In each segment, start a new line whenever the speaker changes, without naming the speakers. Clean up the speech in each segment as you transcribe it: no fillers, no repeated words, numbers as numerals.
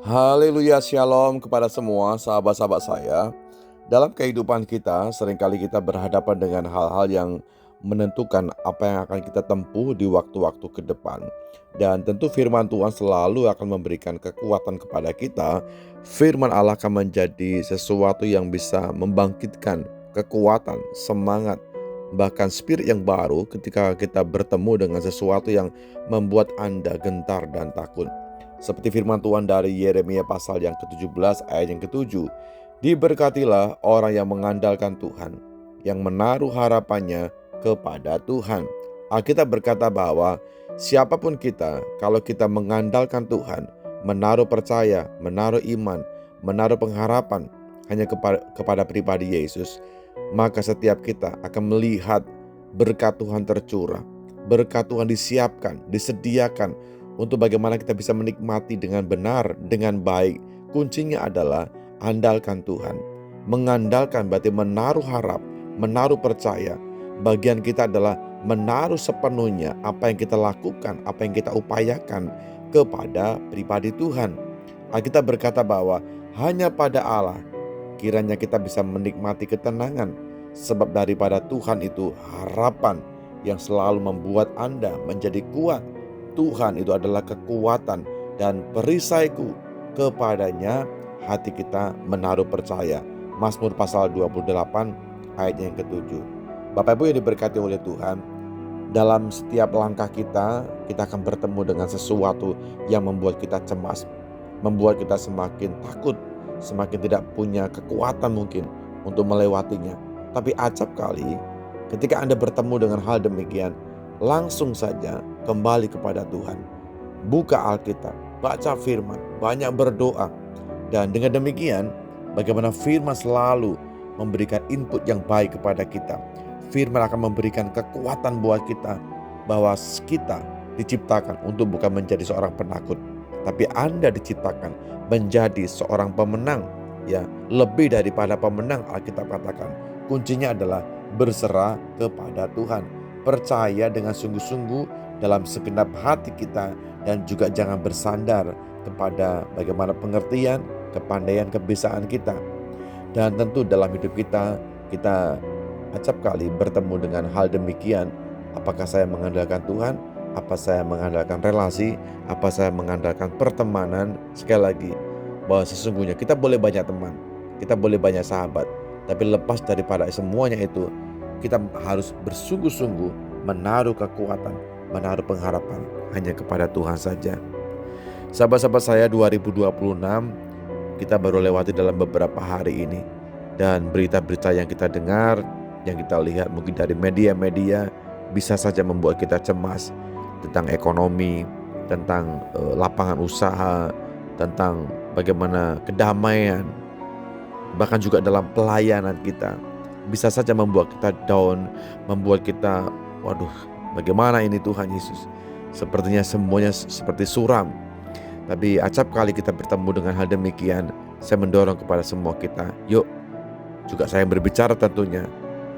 Haleluya, shalom kepada semua sahabat-sahabat saya. Dalam kehidupan kita, seringkali kita berhadapan dengan hal-hal yang menentukan apa yang akan kita tempuh di waktu-waktu ke depan. Dan tentu firman Tuhan selalu akan memberikan kekuatan kepada kita. Firman Allah akan menjadi sesuatu yang bisa membangkitkan kekuatan, semangat, bahkan spirit yang baru ketika kita bertemu dengan sesuatu yang membuat Anda gentar dan takut. Seperti firman Tuhan dari Yeremia pasal yang ke-17 ayat yang ke-7. Diberkatilah orang yang mengandalkan Tuhan, yang menaruh harapannya kepada Tuhan. Alkitab berkata bahwa siapapun kita, kalau kita mengandalkan Tuhan, menaruh percaya, menaruh iman, menaruh pengharapan hanya kepada pribadi Yesus, maka setiap kita akan melihat berkat Tuhan tercurah, berkat Tuhan disiapkan, disediakan untuk bagaimana kita bisa menikmati dengan benar, dengan baik. Kuncinya adalah andalkan Tuhan. Mengandalkan berarti menaruh harap, menaruh percaya. Bagian kita adalah menaruh sepenuhnya apa yang kita lakukan, apa yang kita upayakan kepada pribadi Tuhan. Alkitab berkata bahwa hanya pada Allah kiranya kita bisa menikmati ketenangan, sebab daripada Tuhan itu harapan yang selalu membuat Anda menjadi kuat. Tuhan itu adalah kekuatan dan perisaiku, kepadanya hati kita menaruh percaya. Mazmur pasal 28 ayat yang ke-7. Bapak Ibu yang diberkati oleh Tuhan, dalam setiap langkah kita akan bertemu dengan sesuatu yang membuat kita cemas, membuat kita semakin takut, semakin tidak punya kekuatan mungkin untuk melewatinya. Tapi acap kali ketika Anda bertemu dengan hal demikian, langsung saja kembali kepada Tuhan. Buka Alkitab, baca firman, banyak berdoa. Dan dengan demikian, bagaimana firman selalu memberikan input yang baik kepada kita. Firman akan memberikan kekuatan buat kita, bahwa kita diciptakan untuk bukan menjadi seorang penakut, tapi Anda diciptakan menjadi seorang pemenang. Ya, lebih daripada pemenang, Alkitab katakan. Kuncinya adalah berserah kepada Tuhan. Percaya dengan sungguh-sungguh dalam segenap hati kita, dan juga jangan bersandar kepada bagaimana pengertian, kepandaian, kebiasaan kita. Dan tentu dalam hidup kita acap kali bertemu dengan hal demikian. Apakah saya mengandalkan Tuhan? Apa saya mengandalkan relasi? Apa saya mengandalkan pertemanan? Sekali lagi, bahwa sesungguhnya kita boleh banyak teman, kita boleh banyak sahabat, tapi lepas daripada semuanya itu, kita harus bersungguh-sungguh menaruh kekuatan, menaruh pengharapan hanya kepada Tuhan saja. Sahabat-sahabat saya, 2026 kita baru lewati dalam beberapa hari ini. Dan berita-berita yang kita dengar, yang kita lihat mungkin dari media-media, bisa saja membuat kita cemas tentang ekonomi, tentang lapangan usaha, tentang bagaimana kedamaian, bahkan juga dalam pelayanan kita. Bisa saja membuat kita down, membuat kita, waduh, bagaimana ini Tuhan Yesus? Sepertinya semuanya seperti suram. Tapi acap kali kita bertemu dengan hal demikian, saya mendorong kepada semua kita, yuk, juga saya berbicara tentunya,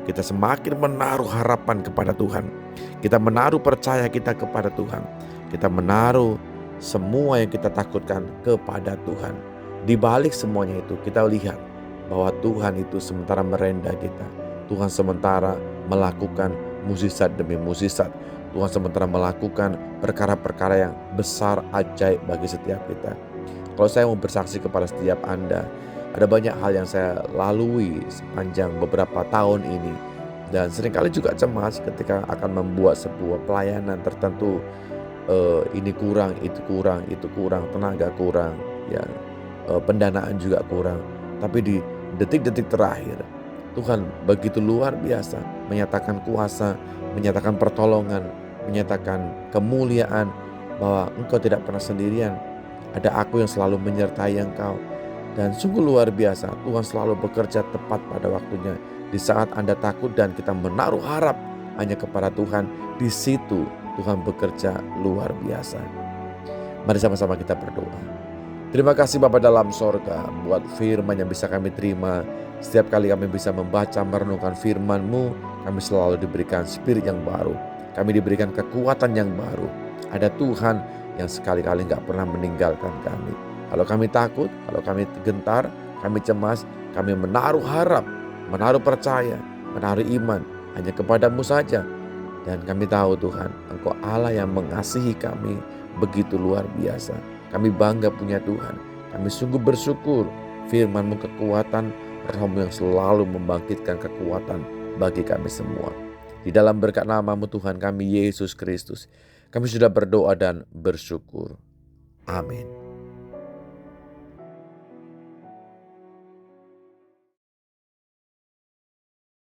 kita semakin menaruh harapan kepada Tuhan. Kita menaruh percaya kita kepada Tuhan. Kita menaruh semua yang kita takutkan kepada Tuhan. Di balik semuanya itu, kita lihat bahwa Tuhan itu sementara merendah kita. Tuhan sementara melakukan mukjizat demi mukjizat. Tuhan sementara melakukan perkara-perkara yang besar, ajaib bagi setiap kita. Kalau saya mau bersaksi kepada setiap Anda, ada banyak hal yang saya lalui sepanjang beberapa tahun ini. Dan seringkali juga cemas ketika akan membuat sebuah pelayanan tertentu. Ini kurang, itu kurang, tenaga kurang, ya, pendanaan juga kurang. Tapi di detik-detik terakhir, Tuhan begitu luar biasa menyatakan kuasa, menyatakan pertolongan, menyatakan kemuliaan, bahwa engkau tidak pernah sendirian. Ada aku yang selalu menyertai engkau. Dan sungguh luar biasa, Tuhan selalu bekerja tepat pada waktunya. Di saat Anda takut dan kita menaruh harap hanya kepada Tuhan, di situ Tuhan bekerja luar biasa. Mari sama-sama kita berdoa. Terima kasih Bapa dalam sorga, buat firman yang bisa kami terima. Setiap kali kami bisa membaca, merenungkan firman-Mu, kami selalu diberikan spirit yang baru. Kami diberikan kekuatan yang baru. Ada Tuhan yang sekali-kali gak pernah meninggalkan kami. Kalau kami takut, kalau kami gentar, kami cemas, kami menaruh harap, menaruh percaya, menaruh iman hanya kepadamu saja. Dan kami tahu Tuhan, Engkau Allah yang mengasihi kami begitu luar biasa. Kami bangga punya Tuhan. Kami sungguh bersyukur firman-Mu kekuatan, Roh-Mu yang selalu membangkitkan kekuatan bagi kami semua. Di dalam berkat nama-Mu Tuhan kami Yesus Kristus, kami sudah berdoa dan bersyukur. Amin.